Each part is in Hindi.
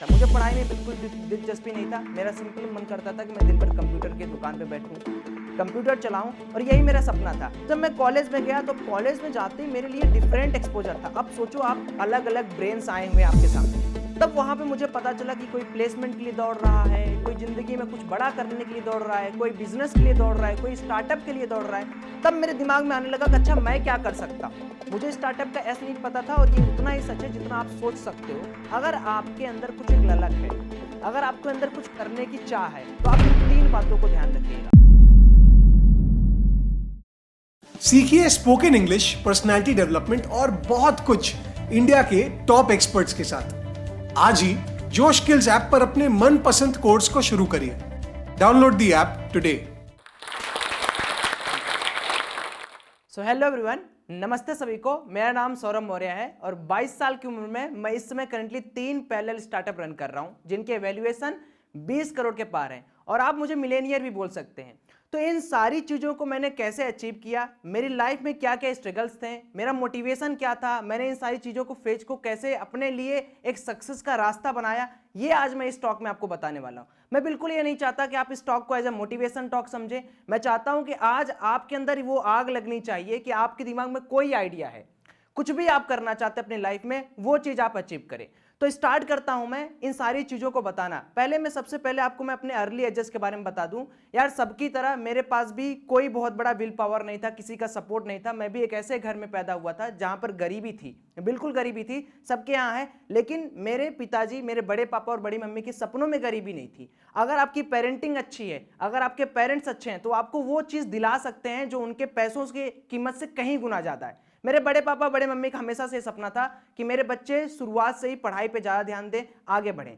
था। मुझे पढ़ाई में बिल्कुल दिलचस्पी नहीं था। मेरा सिंपल मन करता था कि मैं दिन भर कंप्यूटर की दुकान पे बैठूं, कंप्यूटर चलाऊं, और यही मेरा सपना था। जब मैं कॉलेज में गया तो कॉलेज में जाते ही मेरे लिए डिफरेंट एक्सपोजर था। अब सोचो आप, अलग अलग ब्रेन्स आए हुए आपके सामने। तब वहाँ पे मुझे पता चला कि कोई प्लेसमेंट के लिए दौड़ रहा है, कोई ज़िंदगी में कुछ बड़ा करने के लिए दौड़ रहा है, कोई बिजनेस के लिए दौड़ रहा है, कोई स्टार्टअप के लिए दौड़ रहा है। तब मेरे दिमाग में आने लगा कि अच्छा, मैं क्या कर सकता हूँ। मुझे स्टार्टअप का एस नहीं पता था, और ये उतना ही सच है जितना आप सोच सकते हो। अगर आपके अंदर कुछ एक ललक है, अगर आपके अंदर कुछ करने की चाह है, तो आप इन 3 बातों को ध्यान रखिएगा। सीखिए स्पोकन इंग्लिश, पर्सनालिटी डेवलपमेंट और बहुत कुछ इंडिया के टॉप एक्सपर्ट्स के साथ। आज ही जोश स्किल्स ऐप पर अपने मनपसंद कोर्स को शुरू करिए। Download the app today. So hello everyone, नमस्ते सभी को। मेरा नाम सौरभ मौर्य है और 22 साल की उम्र में मैं इस समय करंटली 3 पैरेलल स्टार्टअप रन कर रहा हूं, जिनके वैल्यूएशन 20 करोड़ के पार है, और आप मुझे मिलेनियर भी बोल सकते हैं। तो इन सारी चीज़ों को मैंने कैसे अचीव किया, मेरी लाइफ में क्या क्या स्ट्रगल्स थे, मेरा मोटिवेशन क्या था, मैंने इन सारी चीज़ों को फेज को कैसे अपने लिए एक सक्सेस का रास्ता बनाया, ये आज मैं इस टॉक में आपको बताने वाला हूँ। मैं बिल्कुल ये नहीं चाहता कि आप इस टॉक को एज ए मोटिवेशन टॉक समझें। मैं चाहता हूँ कि आज आपके अंदर वो आग लगनी चाहिए कि आपके दिमाग में कोई आइडिया है, कुछ भी आप करना चाहते हैं अपनी लाइफ में, वो चीज़ आप अचीव करें। तो स्टार्ट करता हूं मैं इन सारी चीज़ों को बताना। सबसे पहले आपको मैं अपने अर्ली एजेस के बारे में बता दूं। यार, सबकी तरह मेरे पास भी कोई बहुत बड़ा विल पावर नहीं था, किसी का सपोर्ट नहीं था। मैं भी एक ऐसे घर में पैदा हुआ था जहां पर गरीबी थी, बिल्कुल गरीबी थी, सबके यहाँ है। लेकिन मेरे पिताजी, मेरे बड़े पापा और बड़ी मम्मी के सपनों में गरीबी नहीं थी। अगर आपकी पेरेंटिंग अच्छी है, अगर आपके पेरेंट्स अच्छे हैं, तो आपको वो चीज़ दिला सकते हैं जो उनके पैसों की कीमत से कहीं गुना ज़्यादा है। मेरे बड़े पापा बड़े मम्मी का हमेशा से सपना था कि मेरे बच्चे शुरुआत से ही पढ़ाई पे ज़्यादा ध्यान दें, आगे बढ़ें।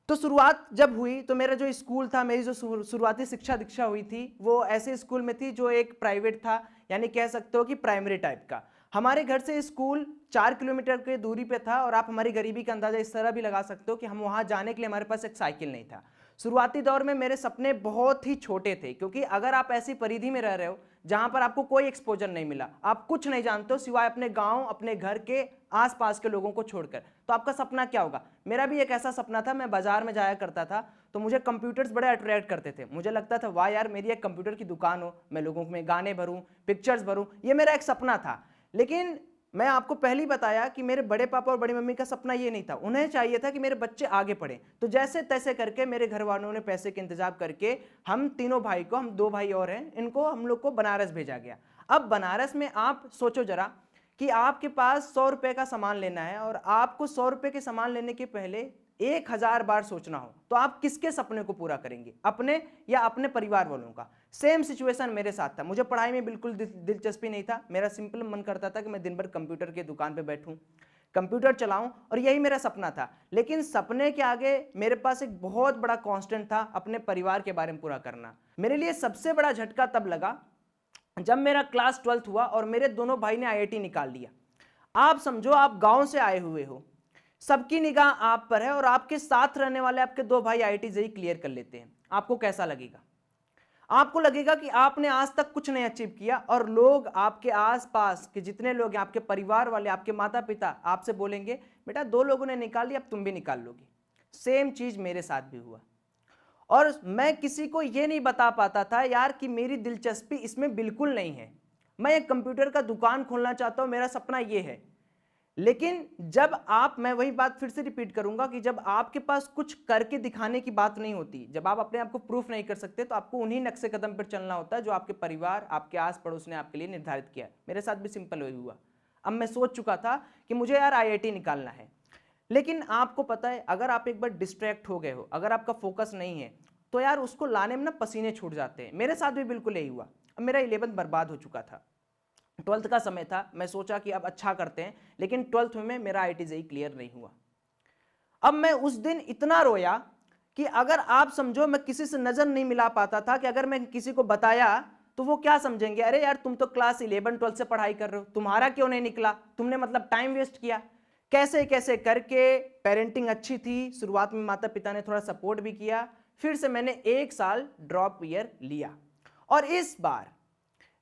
तो शुरुआत जब हुई तो मेरा जो स्कूल था, मेरी जो शुरुआती शिक्षा दीक्षा हुई थी, वो ऐसे स्कूल में थी जो एक प्राइवेट था, यानी कह सकते हो कि प्राइमरी टाइप का। हमारे घर से स्कूल 4 किलोमीटर की दूरी पे था, और आप हमारी गरीबी का अंदाजा इस तरह भी लगा सकते हो कि हम वहाँ जाने के लिए हमारे पास एक साइकिल नहीं था। शुरुआती दौर में मेरे सपने बहुत ही छोटे थे, क्योंकि अगर आप ऐसी परिधि में रह रहे हो जहां पर आपको कोई एक्सपोजर नहीं मिला, आप कुछ नहीं जानते हो सिवाय अपने गांव, अपने घर के आसपास के लोगों को छोड़कर, तो आपका सपना क्या होगा। मेरा भी एक ऐसा सपना था। मैं बाजार में जाया करता था तो मुझे कंप्यूटर्स बड़े अट्रैक्ट करते थे। मुझे लगता था वाह यार, मेरी एक कंप्यूटर की दुकान हो, मैं लोगों में गाने भरूं, पिक्चर्स भरूं, ये मेरा एक सपना था। लेकिन मैं आपको पहले ही बताया कि मेरे बड़े पापा और बड़ी मम्मी का सपना ये नहीं था। उन्हें चाहिए था कि मेरे बच्चे आगे पढ़ें। तो जैसे तैसे करके मेरे घर वालों ने पैसे के इंतजाम करके हम तीनों भाई को, हम 2 भाई और हैं, इनको हम लोग को बनारस भेजा गया। अब बनारस में आप सोचो जरा कि आपके पास 100 रुपए का सामान लेना है, और आपको 100 रुपए के सामान लेने के पहले 1000 बार सोचना हो, तो आप किसके सपने को पूरा करेंगे, अपने या अपने परिवार वालों का। सेम सिचुएशन मेरे साथ था। मुझे पढ़ाई में बिल्कुल दिलचस्पी नहीं था। मेरा सिंपल मन करता था कि मैं दिन भर कंप्यूटर की दुकान पे बैठूं, कंप्यूटर चलाऊं, और यही मेरा सपना था। लेकिन सपने के आगे मेरे पास एक बहुत बड़ा कांस्टेंट था, अपने परिवार के बारे में पूरा करना। मेरे लिए सबसे बड़ा झटका तब लगा जब मेरा क्लास 12th हुआ और मेरे दोनों भाई ने आईआईटी निकाल लिया। आप समझो, आप गांव से आए हुए हो, सबकी निगाह आप पर है, और आपके साथ रहने वाले आपके 2 भाई आईआईटी जेईई क्लियर कर लेते हैं। आपको कैसा लगेगा? आपको लगेगा कि आपने आज तक कुछ नहीं अचीव किया, और लोग आपके आसपास के जितने लोग हैं, आपके परिवार वाले, आपके माता पिता, आपसे बोलेंगे बेटा 2 लोगों ने निकाल लिया, अब तुम भी निकाल लोगे। सेम चीज मेरे साथ भी हुआ, और मैं किसी को ये नहीं बता पाता था यार कि मेरी दिलचस्पी इसमें बिल्कुल नहीं है। मैं एक कंप्यूटर का दुकान खोलना चाहता हूं, मेरा सपना ये है। लेकिन जब आप, मैं वही बात फिर से रिपीट करूंगा कि जब आपके पास कुछ करके दिखाने की बात नहीं होती, जब आप अपने आप को प्रूफ नहीं कर सकते, तो आपको उन्हीं नक्शे कदम पर चलना होता है जो आपके परिवार, आपके आस पड़ोस ने आपके लिए निर्धारित किया। मेरे साथ भी सिंपल वही हुआ। अब मैं सोच चुका था कि मुझे यार आईआईटी निकालना है। लेकिन आपको पता है, अगर आप एक बार डिस्ट्रैक्ट हो गए हो, अगर आपका फोकस नहीं है, तो यार उसको लाने में ना पसीने छूट जाते हैं। मेरे साथ भी बिल्कुल यही हुआ। अब मेरा 11th बर्बाद हो चुका था, 12th का समय था। मैं सोचा कि अब अच्छा करते हैं, लेकिन 12th में मेरा आईआईटी जेईई क्लियर नहीं हुआ। अब मैं उस दिन इतना रोया कि अगर आप समझो, मैं किसी से नजर नहीं मिला पाता था कि अगर मैं किसी को बताया तो वो क्या समझेंगे, अरे यार तुम तो क्लास 11 12 से पढ़ाई कर रहे हो, तुम्हारा क्यों नहीं निकला, तुमने मतलब टाइम वेस्ट किया। कैसे कैसे करके, पेरेंटिंग अच्छी थी, शुरुआत में माता पिता ने थोड़ा सपोर्ट भी किया, फिर से मैंने 1 साल ड्रॉप ईयर लिया। और इस बार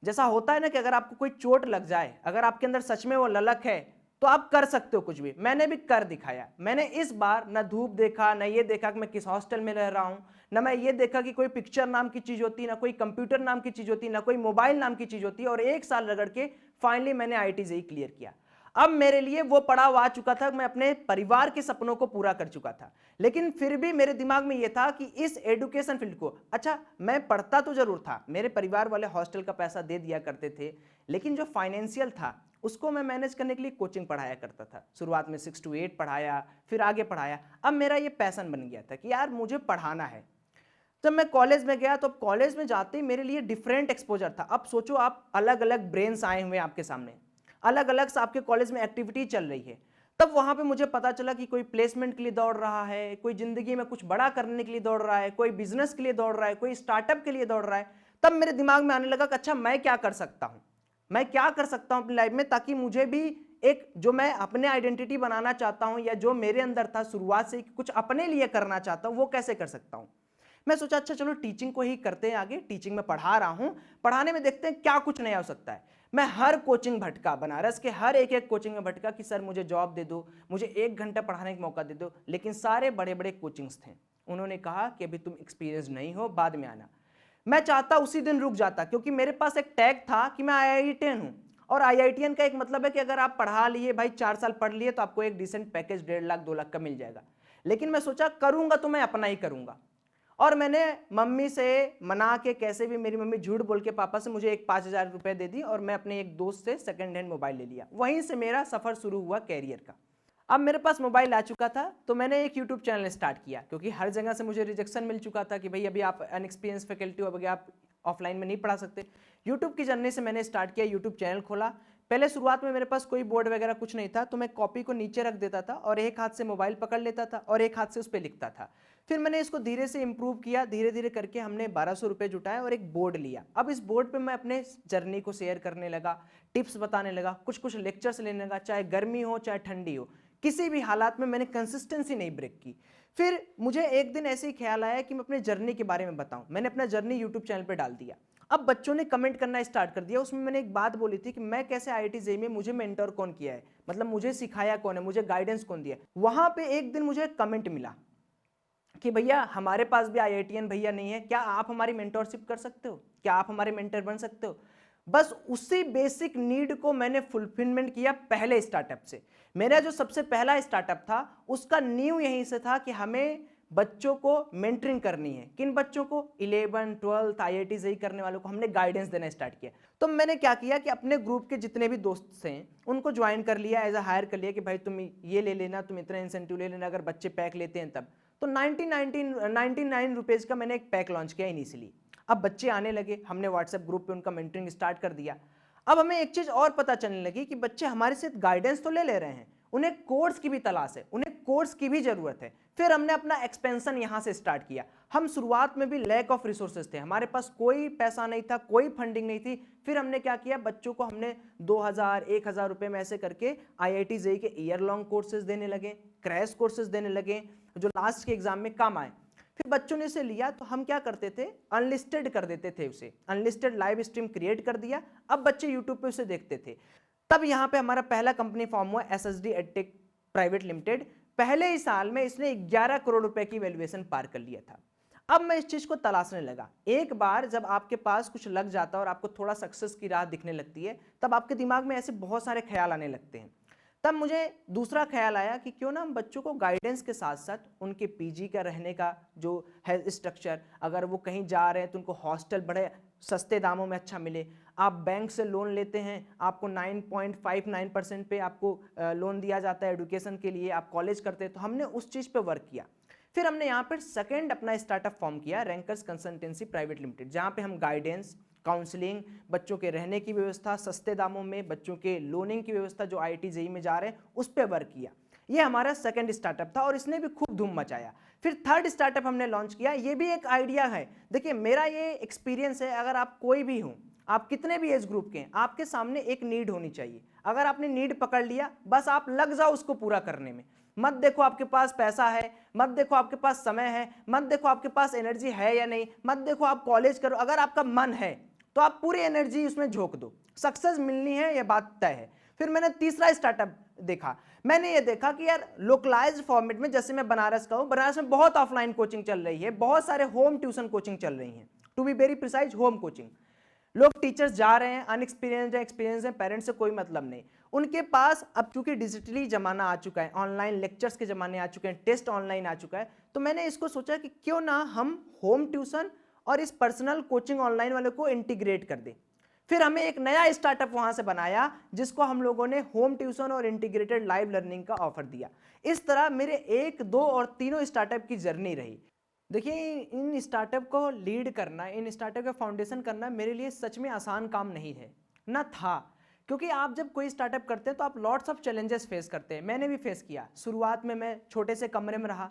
जैसा होता है ना कि अगर आपको कोई चोट लग जाए, अगर आपके अंदर सच में वो ललक है, तो आप कर सकते हो कुछ भी। मैंने भी कर दिखाया। मैंने इस बार ना धूप देखा, ना ये देखा कि मैं किस हॉस्टल में रह रहा हूं, ना मैं ये देखा कि कोई पिक्चर नाम की चीज होती, ना कोई कंप्यूटर नाम की चीज होती, ना कोई मोबाइल नाम की चीज होती, और 1 साल रगड़ के फाइनली मैंने IIT JEE क्लियर किया। अब मेरे लिए वो पड़ाव आ चुका था, मैं अपने परिवार के सपनों को पूरा कर चुका था। लेकिन फिर भी मेरे दिमाग में ये था कि इस एजुकेशन फील्ड को, अच्छा मैं पढ़ता तो जरूर था, मेरे परिवार वाले हॉस्टल का पैसा दे दिया करते थे, लेकिन जो फाइनेंशियल था उसको मैं मैनेज करने के लिए कोचिंग पढ़ाया करता था। शुरुआत में 6 to 8 पढ़ाया, फिर आगे पढ़ाया। अब मेरा ये पैशन बन गया था कि यार मुझे पढ़ाना है। जब मैं कॉलेज में गया तो कॉलेज में जाते ही मेरे लिए डिफरेंट एक्सपोजर था। अब सोचो, आप अलग अलग ब्रेन्स आए हुए हैं आपके सामने, अलग अलग से आपके कॉलेज में एक्टिविटी चल रही है। तब वहां पे मुझे पता चला कि कोई प्लेसमेंट के लिए दौड़ रहा है, कोई जिंदगी में कुछ बड़ा करने के लिए दौड़ रहा है, कोई बिजनेस के लिए दौड़ रहा है, कोई स्टार्टअप के लिए दौड़ रहा है। तब मेरे दिमाग में आने लगा कि अच्छा मैं क्या कर सकता हूं, मैं क्या कर सकता हूं अपनी लाइफ में, ताकि मुझे भी एक जो मैं अपने आइडेंटिटी बनाना चाहता हूं, या जो मेरे अंदर था शुरुआत से कुछ अपने लिए करना चाहता हूं, वो कैसे कर सकता हूं। मैं सोचा अच्छा चलो टीचिंग को ही करते हैं आगे। टीचिंग में पढ़ा रहा हूं, पढ़ाने में देखते हैं क्या कुछ नया हो सकता है। मैं हर कोचिंग भटका, बनारस के हर एक कोचिंग में भटका कि सर मुझे जॉब दे दो, मुझे 1 घंटा पढ़ाने का मौका दे दो। लेकिन सारे बड़े बड़े कोचिंग्स थे, उन्होंने कहा कि अभी तुम एक्सपीरियंस नहीं हो, बाद में आना। मैं चाहता उसी दिन रुक जाता, क्योंकि मेरे पास एक टैग था कि मैं IITian हूं, और IITian का एक मतलब है कि अगर आप पढ़ा लिए भाई, 4 साल पढ़ लिए, तो आपको एक डिसेंट पैकेज 1.5 लाख 2 लाख का मिल जाएगा। लेकिन मैं सोचा करूंगा तो मैं अपना ही करूंगा, और मैंने मम्मी से मना के, कैसे भी मेरी मम्मी झूठ बोल के पापा से मुझे एक 5,000 रुपए दे दी, और मैं अपने एक दोस्त से सेकंड हैंड मोबाइल ले लिया। वहीं से मेरा सफर शुरू हुआ कैरियर का। अब मेरे पास मोबाइल आ चुका था, तो मैंने एक यूट्यूब चैनल स्टार्ट किया, क्योंकि हर जगह से मुझे रिजेक्शन मिल चुका था कि भाई अभी आप अनएक्सपीरियंस फैकल्टी हो, अभी आप ऑफलाइन में नहीं पढ़ा सकते। यूट्यूब की जर्नी से मैंने स्टार्ट किया, यूट्यूब चैनल खोला। पहले शुरुआत में मेरे पास कोई बोर्ड वगैरह कुछ नहीं था, तो मैं कॉपी को नीचे रख देता था और एक हाथ से मोबाइल पकड़ लेता था और एक हाथ से उस पर लिखता था। फिर मैंने इसको धीरे से इंप्रूव किया, धीरे धीरे करके हमने 1200 रुपये जुटाए और एक बोर्ड लिया। अब इस बोर्ड पे मैं अपने जर्नी को शेयर करने लगा, टिप्स बताने लगा, कुछ कुछ लेक्चर्स लेने लगा, चाहे गर्मी हो चाहे ठंडी हो, किसी भी हालात में मैंने कंसिस्टेंसी नहीं ब्रेक की। फिर मुझे एक दिन ऐसे ही ख्याल आया कि मैं अपने जर्नी के बारे में बताऊं। मैंने अपना जर्नी यूट्यूब चैनल पे डाल दिया। अब बच्चों ने कमेंट करना स्टार्ट कर दिया। उसमें मैंने एक बात बोली थी कि मैं कैसे IIT JEE में, मुझे मेंटर कौन किया है, मतलब मुझे सिखाया कौन है, मुझे गाइडेंस कौन दिया। वहां पे एक दिन मुझे कमेंट मिला कि भैया हमारे पास भी IITian भैया नहीं है, क्या आप हमारी मेंटरशिप कर सकते हो, क्या आप हमारे मेंटर बन सकते हो। बस उसी बेसिक नीड को मैंने फुलफिलमेंट किया पहले स्टार्टअप से। मेरा जो सबसे पहला स्टार्टअप था उसका नींव यहीं से था कि हमें बच्चों को मेंटरिंग करनी है। किन बच्चों को? 11, 12 IIT JEE करने वालों को हमने गाइडेंस देना स्टार्ट किया। तो मैंने क्या किया कि अपने ग्रुप के जितने भी दोस्त हैं उनको ज्वाइन कर लिया, एज अ हायर कर लिया कि भाई तुम ये ले लेना, तुम इतना इंसेंटिव ले लेना अगर बच्चे पैक लेते हैं तब। तो 99 रुपीज़ का मैंने एक पैक लॉन्च किया इनिशियली। अब बच्चे आने लगे, हमने व्हाट्सएप ग्रुप पे उनका मेंटरिंग स्टार्ट कर दिया। अब हमें एक चीज़ और पता चलने लगी कि बच्चे हमारे से गाइडेंस तो ले रहे हैं, उन्हें कोर्स की भी तलाश है, उन्हें कोर्स की भी जरूरत है। फिर हमने अपना एक्सपेंशन यहां से स्टार्ट किया। हम शुरुआत में भी लैक ऑफ रिसोर्सेज थे, हमारे पास कोई पैसा नहीं था, कोई फंडिंग नहीं थी। फिर हमने क्या किया, बच्चों को हमने 2000, 1000 रुपए में ऐसे करके IIT JEE के ईयर लॉन्ग कोर्सेज देने लगे, क्रैश कोर्सेज देने लगे, जो लास्ट के एग्जाम में काम आए। फिर बच्चों ने इसे लिया तो हम क्या करते थे, अनलिस्टेड कर देते थे उसे, अनलिस्टेड लाइव स्ट्रीम क्रिएट कर दिया। अब बच्चे यूट्यूब पे उसे देखते थे। तब यहाँ पे हमारा पहला कंपनी फॉर्म हुआ SSD EdTech प्राइवेट लिमिटेड। पहले ही साल में इसने 11 करोड़ रुपए की वैल्यूएशन पार कर लिया था। अब मैं इस चीज को तलाशने लगा। एक बार जब आपके पास कुछ लग जाता है और आपको थोड़ा सक्सेस की राह दिखने लगती है, तब आपके दिमाग में ऐसे बहुत सारे ख्याल आने लगते हैं। तब मुझे दूसरा ख्याल आया कि क्यों ना हम बच्चों को गाइडेंस के साथ साथ उनके PG का रहने का जो है स्ट्रक्चर, अगर वो कहीं जा रहे हैं तो उनको हॉस्टल बड़े सस्ते दामों में अच्छा मिले। आप बैंक से लोन लेते हैं, आपको 9.59% पे आपको लोन दिया जाता है एजुकेशन के लिए, आप कॉलेज करते हैं, तो हमने उस चीज़ पे वर्क किया। फिर हमने यहाँ पर सेकेंड अपना स्टार्टअप फॉर्म किया, रैंकर्स कंसल्टेंसी प्राइवेट लिमिटेड, जहाँ पे हम गाइडेंस, काउंसलिंग, बच्चों के रहने की व्यवस्था सस्ते दामों में, बच्चों के लोनिंग की व्यवस्था जो IIT JEE में जा रहे हैं उस पर वर्क किया। ये हमारा सेकंड स्टार्टअप था और इसने भी खूब धूम मचाया। फिर थर्ड स्टार्टअप हमने लॉन्च किया। ये भी एक आइडिया है। देखिए मेरा ये एक्सपीरियंस है, अगर आप कोई भी हो, आप कितने भी एज ग्रुप के हैं, आपके सामने एक नीड होनी चाहिए। अगर आपने नीड पकड़ लिया, बस आप लग जाओ उसको पूरा करने में। मत देखो आपके पास पैसा है, मत देखो आपके पास समय है, मत देखो आपके पास एनर्जी है या नहीं, मत देखो आप कॉलेज करो। अगर आपका मन है तो आप पूरी एनर्जी उसमें झोंक दो, सक्सेस मिलनी है, यह बात तय है। फिर मैंने तीसरा स्टार्टअप देखा? मैंने ये देखा कि यार लोकलाइज्ड फॉर्मेट में, जैसे मैं बनारस का हूँ, बनारस में बहुत ऑफलाइन कोचिंग चल रही है, बहुत सारे होम ट्यूशन कोचिंग चल रही हैं, to be very precise home coaching. लोग टीचर्स जा रहे हैं, अनएक्सपीरियंस्ड है, एक्सपीरियंस है, पेरेंट्स से कोई मतलब नहीं। उनके पास अब चूंकि डिजिटली जमाना आ चुका है, ऑनलाइन लेक्चर्स के जमाने आ चुके हैं, टेस्ट ऑनलाइन आ चुका है, तो मैंने इसको सोचा कि क्यों ना हम होम ट्यूशन और इस पर्सनल कोचिंग ऑनलाइन वाले को इंटीग्रेट कर दें। फिर हमें एक नया स्टार्टअप वहां से बनाया जिसको हम लोगों ने होम ट्यूशन और इंटीग्रेटेड लाइव लर्निंग का ऑफर दिया। इस तरह मेरे 1, 2 और 3 स्टार्टअप की जर्नी रही। देखिए, इन स्टार्टअप को लीड करना, इन स्टार्टअप का फाउंडेशन करना मेरे लिए सच में आसान काम नहीं है, ना था। क्योंकि आप जब कोई स्टार्टअप करते हैं तो आप लॉट्स ऑफ चैलेंजेस फेस करते हैं। मैंने भी फेस किया। शुरुआत में मैं छोटे से कमरे में रहा,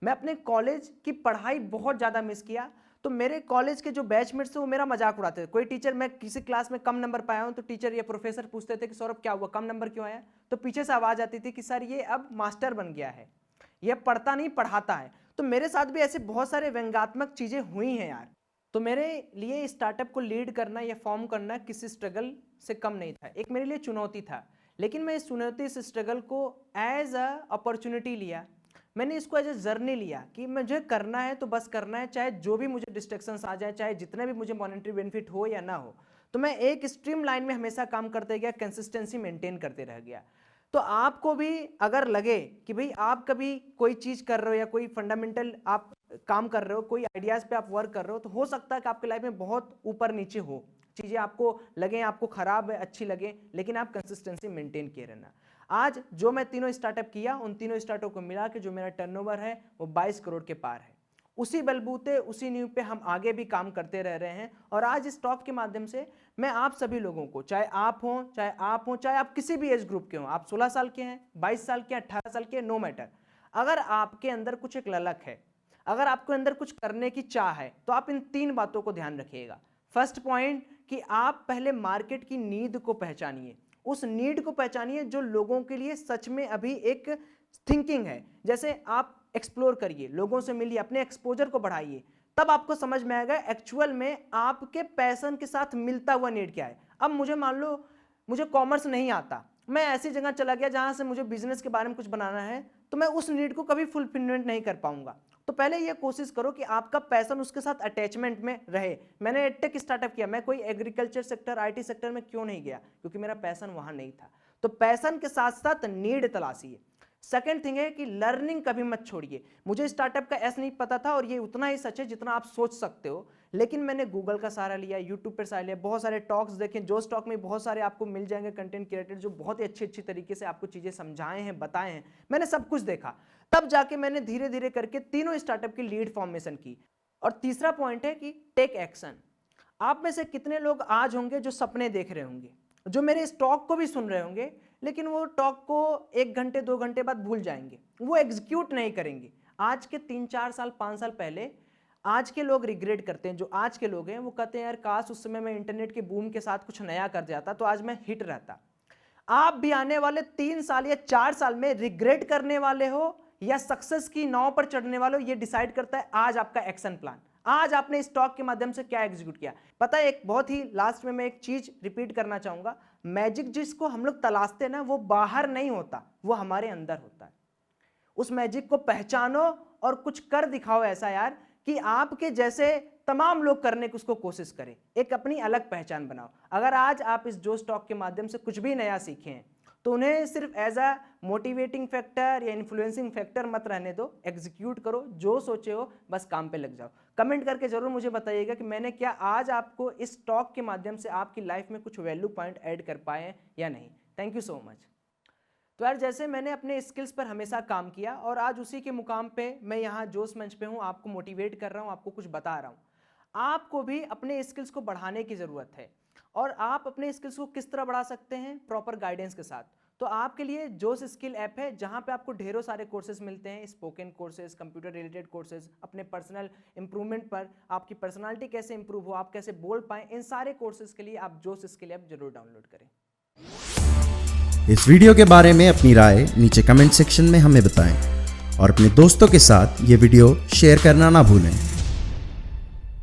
मैं अपने कॉलेज की पढ़ाई बहुत ज़्यादा मिस किया। तो मेरे कॉलेज के जो बैचमेट्स थे वो मेरा मजाक उड़ाते थे। कोई टीचर, मैं किसी क्लास में कम नंबर पाया हूँ तो टीचर या प्रोफेसर पूछते थे कि सौरभ क्या हुआ, कम नंबर क्यों आया? तो पीछे से आवाज़ आती थी कि सर ये अब मास्टर बन गया है, ये पढ़ता नहीं पढ़ाता है। तो मेरे साथ भी ऐसे बहुत सारे व्यंग्यात्मक चीज़ें हुई हैं यार। तो मेरे लिए स्टार्टअप को लीड करना या फॉर्म करना किसी स्ट्रगल से कम नहीं था, एक मेरे लिए चुनौती था। लेकिन मैं इस चुनौती, इस स्ट्रगल को एज अ अपॉर्चुनिटी लिया। मैंने इसको एज ए जर्नी लिया कि मुझे करना है तो बस करना है, चाहे जो भी मुझे डिस्ट्रैक्शंस आ जाए, चाहे जितने भी मुझे मॉनेटरी बेनिफिट हो या ना हो। तो मैं एक स्ट्रीम लाइन में हमेशा काम करते गया, कंसिस्टेंसी मेंटेन करते रह गया। तो आपको भी अगर लगे कि भाई आप कभी कोई चीज़ कर रहे हो या कोई फंडामेंटल आप काम कर रहे हो, कोई आइडियाज़ पे आप वर्क कर रहे हो, तो हो सकता है कि आपके लाइफ में बहुत ऊपर नीचे हो, चीज़ें आपको लगे, आपको ख़राब है, अच्छी लगे, लेकिन आप कंसिस्टेंसी मेंटेन किए रहना। आज जो मैं 3 स्टार्टअप किया, उन 3 स्टार्टअप को मिला के जो मेरा टर्नओवर है वो 22 करोड़ के पार है। उसी बलबूते, उसी नींव पे हम आगे भी काम करते रह रहे हैं। और आज इस टॉक के माध्यम से मैं आप सभी लोगों को, चाहे आप हों, चाहे आप किसी भी एज ग्रुप के हों, आप 16 साल के हैं, 22 साल के हैं, 18 साल के हैं, नो मैटर, अगर आपके अंदर कुछ एक ललक है, अगर आपके अंदर कुछ करने की चाह है, तो आप इन 3 बातों को ध्यान रखिएगा। फर्स्ट पॉइंट कि आप पहले मार्केट की नीड को पहचानिए, उस नीड को पहचानिए जो लोगों के लिए सच में अभी एक थिंकिंग है। जैसे आप एक्सप्लोर करिए, लोगों से मिलिए, अपने एक्सपोजर को बढ़ाइए, तब आपको समझ में आएगा एक्चुअल में आपके पैशन के साथ मिलता हुआ नीड क्या है। अब मुझे मान लो मुझे कॉमर्स नहीं आता, मैं ऐसी जगह चला गया जहां से मुझे बिजनेस के बारे में कुछ बनाना है, तो मैं उस नीड को कभी फुलफिलमेंट नहीं कर पाऊंगा। तो पहले ये कोशिश करो कि आपका पैशन उसके साथ अटैचमेंट में रहे। मैंने एडटेक स्टार्टअप किया, मैं कोई एग्रीकल्चर सेक्टर, आईटी सेक्टर में क्यों नहीं गया? क्योंकि मेरा पैशन वहां नहीं था। तो पैशन के साथ साथ नीड तलाशिए। सेकेंड थिंग है कि लर्निंग कभी मत छोड़िए। मुझे स्टार्टअप का एस नहीं पता था, और ये उतना ही सच है जितना आप सोच सकते हो, लेकिन मैंने गूगल का सहारा लिया, यूट्यूब पर सहारा लिया, बहुत सारे टॉक्स देखे, जो स्टॉक में बहुत सारे आपको मिल जाएंगे कंटेंट क्रिएटर जो बहुत ही अच्छी तरीके से आपको चीज़ें समझाए हैं, बताए हैं, मैंने सब कुछ देखा। तब जाके मैंने धीरे धीरे करके 3 स्टार्टअप की लीड फॉर्मेशन की। और तीसरा पॉइंट है कि टेक एक्शन। आप में से कितने लोग आज होंगे जो सपने देख रहे होंगे, जो मेरे इस टॉक को भी सुन रहे होंगे, लेकिन वो टॉक को 1 घंटे 2 घंटे बाद भूल जाएंगे, वो एग्जीक्यूट नहीं करेंगे। आज के 3, 4 साल, 5 साल पहले आज के लोग रिग्रेट करते हैं। जो आज के लोग हैं वो कहते हैं यार काश उस समय मैं इंटरनेट के बूम के साथ कुछ नया कर जाता तो आज मैं हिट रहता। आप भी आने वाले 3 साल या 4 साल में रिग्रेट करने वाले हो या सक्सेस की नाव पर चढ़ने वाले हो, ये डिसाइड करता है आज आपका एक्शन प्लान। आज आपने इस टॉक के माध्यम से क्या एग्जीक्यूट किया। पता है, एक बहुत ही लास्ट में मैं एक चीज रिपीट करना चाहूंगा, मैजिक जिसको हम लोग तलाशते हैं ना, वो बाहर नहीं होता, वो हमारे अंदर होता है। उस मैजिक को पहचानो और कुछ कर दिखाओ ऐसा यार कि आपके जैसे तमाम लोग करने की उसको कोशिश करें, एक अपनी अलग पहचान बनाओ। अगर आज आप इस जोश टॉक के माध्यम से कुछ भी नया सीखे हैं तो उन्हें सिर्फ एज अ मोटिवेटिंग फैक्टर या इन्फ्लुएंसिंग फैक्टर मत रहने दो, एग्जीक्यूट करो, जो सोचे हो बस काम पे लग जाओ। कमेंट करके जरूर मुझे बताइएगा कि मैंने क्या आज आपको इस टॉक के माध्यम से आपकी लाइफ में कुछ वैल्यू पॉइंट ऐड कर पाए या नहीं। Thank you so much. तो यार जैसे मैंने अपने स्किल्स पर हमेशा काम किया और आज उसी के मुकाम पे मैं यहाँ जोश मंच पे हूँ, आपको मोटिवेट कर रहा हूँ, आपको कुछ बता रहा हूँ। आपको भी अपने स्किल्स को बढ़ाने की ज़रूरत है। और आप अपने स्किल्स को किस तरह बढ़ा सकते हैं? प्रॉपर गाइडेंस के साथ। तो आपके लिए जोश स्किल ऐप है जहाँ पे आपको ढेरों सारे कोर्सेज मिलते हैं, spoken courses, computer related courses, अपने पर्सनल इंप्रूवमेंट पर, आपकी पर्सनालिटी कैसे इंप्रूव हो, आप कैसे बोल पाएँ, इन सारे कोर्सेज के लिए आप जोश स्किल ऐप जरूर डाउनलोड करें। इस वीडियो के बारे में अपनी राय नीचे कमेंट सेक्शन में हमें बताएं और अपने दोस्तों के साथ ये वीडियो शेयर करना ना भूलें।